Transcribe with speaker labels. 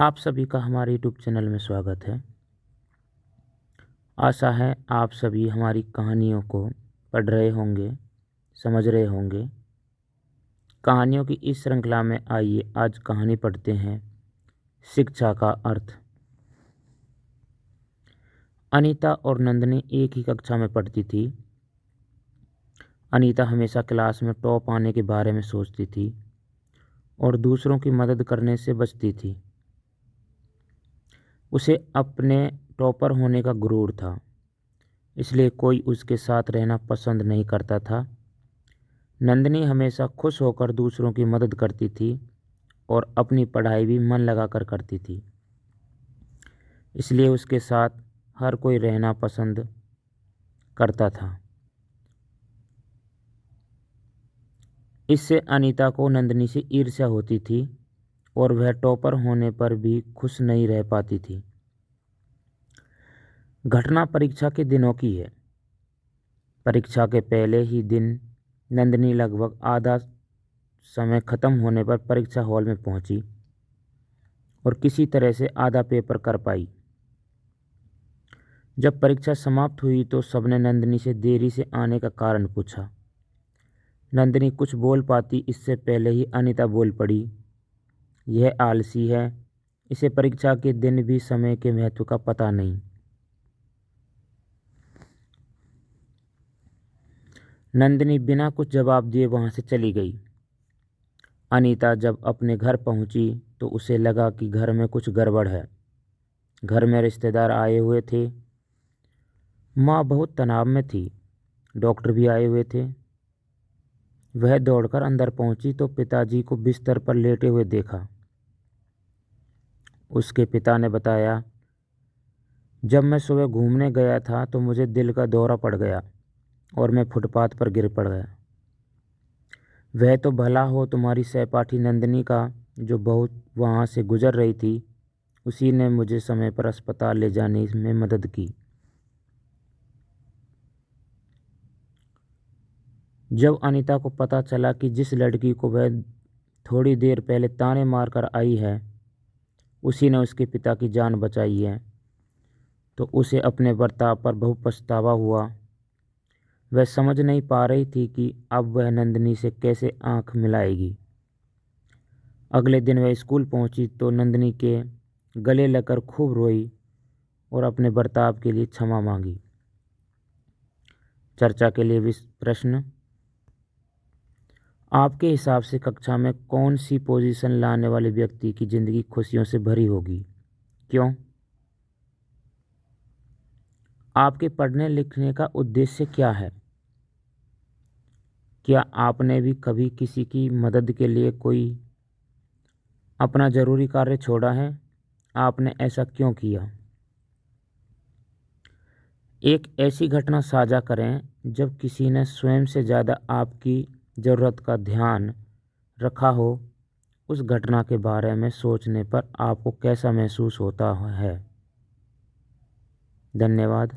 Speaker 1: आप सभी का हमारे यूट्यूब चैनल में स्वागत है। आशा है आप सभी हमारी कहानियों को पढ़ रहे होंगे, समझ रहे होंगे। कहानियों की इस श्रृंखला में आइए आज कहानी पढ़ते हैं, शिक्षा का अर्थ। अनीता और नंदनी एक ही कक्षा में पढ़ती थी। अनीता हमेशा क्लास में टॉप आने के बारे में सोचती थी और दूसरों की मदद करने से बचती थी। उसे अपने टॉपर होने का गुरूर था, इसलिए कोई उसके साथ रहना पसंद नहीं करता था। नंदनी हमेशा खुश होकर दूसरों की मदद करती थी और अपनी पढ़ाई भी मन लगाकर करती थी, इसलिए उसके साथ हर कोई रहना पसंद करता था। इससे अनीता को नंदनी से ईर्ष्या होती थी और वह टॉपर होने पर भी खुश नहीं रह पाती थी। घटना परीक्षा के दिनों की है। परीक्षा के पहले ही दिन नंदनी लगभग आधा समय खत्म होने पर परीक्षा हॉल में पहुंची और किसी तरह से आधा पेपर कर पाई। जब परीक्षा समाप्त हुई तो सबने नंदनी से देरी से आने का कारण पूछा। नंदनी कुछ बोल पाती इससे पहले ही अनीता बोल पड़ी, यह आलसी है, इसे परीक्षा के दिन भी समय के महत्व का पता नहीं। नंदनी बिना कुछ जवाब दिए वहां से चली गई। अनीता जब अपने घर पहुंची तो उसे लगा कि घर में कुछ गड़बड़ है। घर में रिश्तेदार आए हुए थे। माँ बहुत तनाव में थी। डॉक्टर भी आए हुए थे। वह दौड़कर अंदर पहुंची तो पिताजी को बिस्तर पर लेटे हुए देखा। उसके पिता ने बताया, जब मैं सुबह घूमने गया था तो मुझे दिल का दौरा पड़ गया और मैं फुटपाथ पर गिर पड़ गया। वह तो भला हो तुम्हारी सहपाठी नंदनी का, जो बहुत वहाँ से गुजर रही थी, उसी ने मुझे समय पर अस्पताल ले जाने में मदद की। जब अनीता को पता चला कि जिस लड़की को वह थोड़ी देर पहले ताने मारकर आई है, उसी ने उसके पिता की जान बचाई है, तो उसे अपने बर्ताव पर बहुत पछतावा हुआ। वह समझ नहीं पा रही थी कि अब वह नंदनी से कैसे आंख मिलाएगी। अगले दिन वह स्कूल पहुंची तो नंदनी के गले लगकर खूब रोई और अपने बर्ताव के लिए क्षमा मांगी। चर्चा के लिए प्रश्न, आपके हिसाब से कक्षा में कौन सी पोजीशन लाने वाले व्यक्ति की ज़िंदगी खुशियों से भरी होगी, क्यों? आपके पढ़ने लिखने का उद्देश्य क्या है? क्या आपने भी कभी किसी की मदद के लिए कोई अपना ज़रूरी कार्य छोड़ा है? आपने ऐसा क्यों किया? एक ऐसी घटना साझा करें जब किसी ने स्वयं से ज़्यादा आपकी ज़रूरत का ध्यान रखा हो। उस घटना के बारे में सोचने पर आपको कैसा महसूस होता है? धन्यवाद।